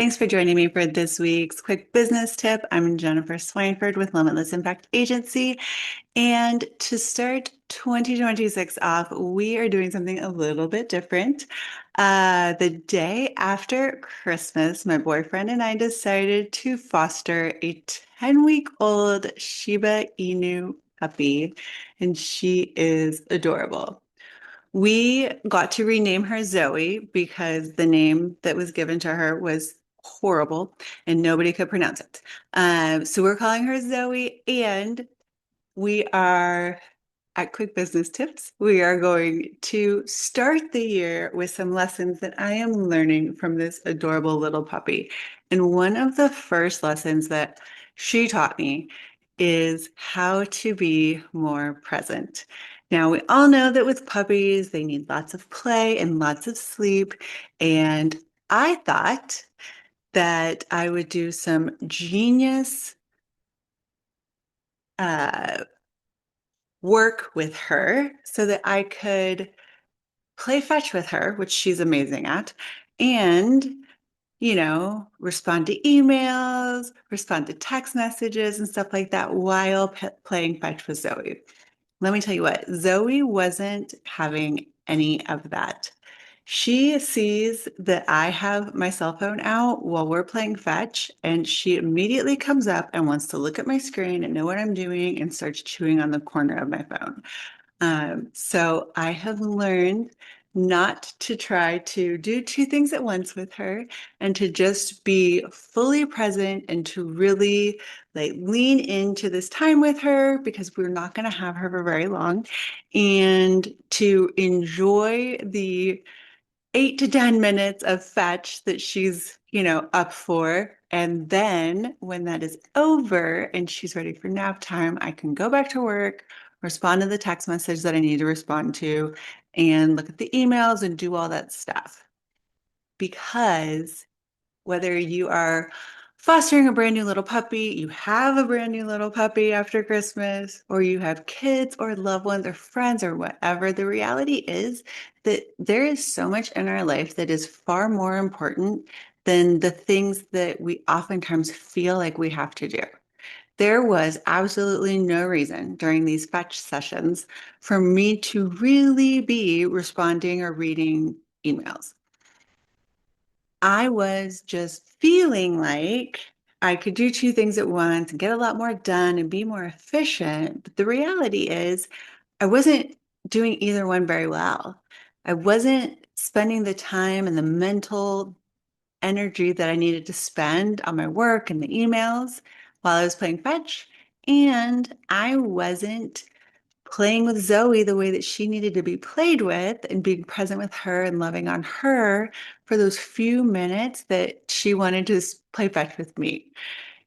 Thanks for joining me for this week's quick business tip. I'm Jennifer Swineford with Limitless Impact Agency. And to start 2026 off, we are doing something a little bit different. The day after Christmas, my boyfriend and I decided to foster a 10-week-old Shiba Inu puppy, and she is adorable. We got to rename her Zoe because the name that was given to her was horrible and nobody could pronounce it. So we're calling her Zoe, and we are at Quick Business Tips. We are going to start the year with some lessons that I am learning from this adorable little puppy. And one of the first lessons that she taught me is how to be more present. Now, we all know that with puppies, they need lots of play and lots of sleep. And I thought that I would do some genius uh, work with her so that I could play fetch with her, which she's amazing at, and respond to emails, respond to text messages and stuff like that while playing fetch with Zoe. Let me tell you what, Zoe wasn't having any of that. She sees that I have my cell phone out while we're playing fetch, and she immediately comes up and wants to look at my screen and know what I'm doing and starts chewing on the corner of my phone. So I have learned not to try to do two things at once with her and to just be fully present and to really like lean into this time with her because we're not going to have her for very long and to enjoy the 8 to 10 minutes of fetch that she's, up for. And then when that is over and she's ready for nap time, I can go back to work, respond to the text message that I need to respond to, and look at the emails and do all that stuff. Because whether you are fostering a brand new little puppy, you have a brand new little puppy after Christmas, or you have kids or loved ones or friends or whatever, the reality is that there is so much in our life that is far more important than the things that we oftentimes feel like we have to do. There was absolutely no reason during these fetch sessions for me to really be responding or reading emails. I was just feeling like I could do two things at once and get a lot more done and be more efficient. But the reality is, I wasn't doing either one very well. I wasn't spending the time and the mental energy that I needed to spend on my work and the emails while I was playing fetch. And I wasn't playing with Zoe the way that she needed to be played with and being present with her and loving on her for those few minutes that she wanted to play fetch with me.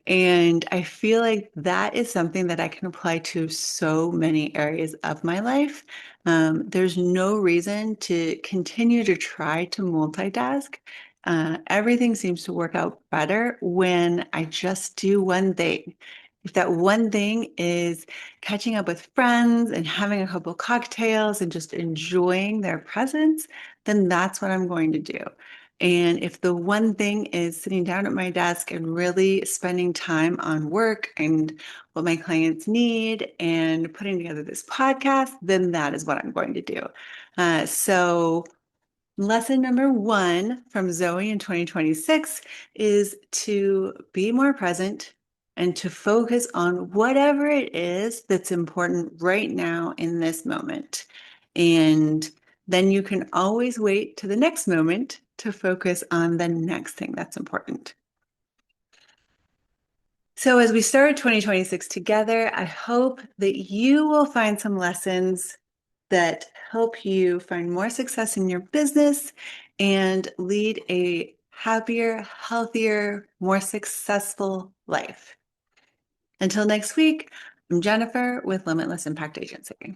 And I feel like that is something that I can apply to so many areas of my life. There's no reason to continue to try to multitask. Everything seems to work out better when I just do one thing. If that one thing is catching up with friends and having a couple cocktails and just enjoying their presence, then that's what I'm going to do. And if the one thing is sitting down at my desk and really spending time on work and what my clients need and putting together this podcast, then that is what I'm going to do. So, lesson number one from Zoe in 2026 is to be more present and to focus on whatever it is that's important right now in this moment. And then you can always wait to the next moment to focus on the next thing that's important. So, as we start 2026 together, I hope that you will find some lessons that help you find more success in your business and lead a happier, healthier, more successful life. Until next week, I'm Jennifer with Limitless Impact Agency.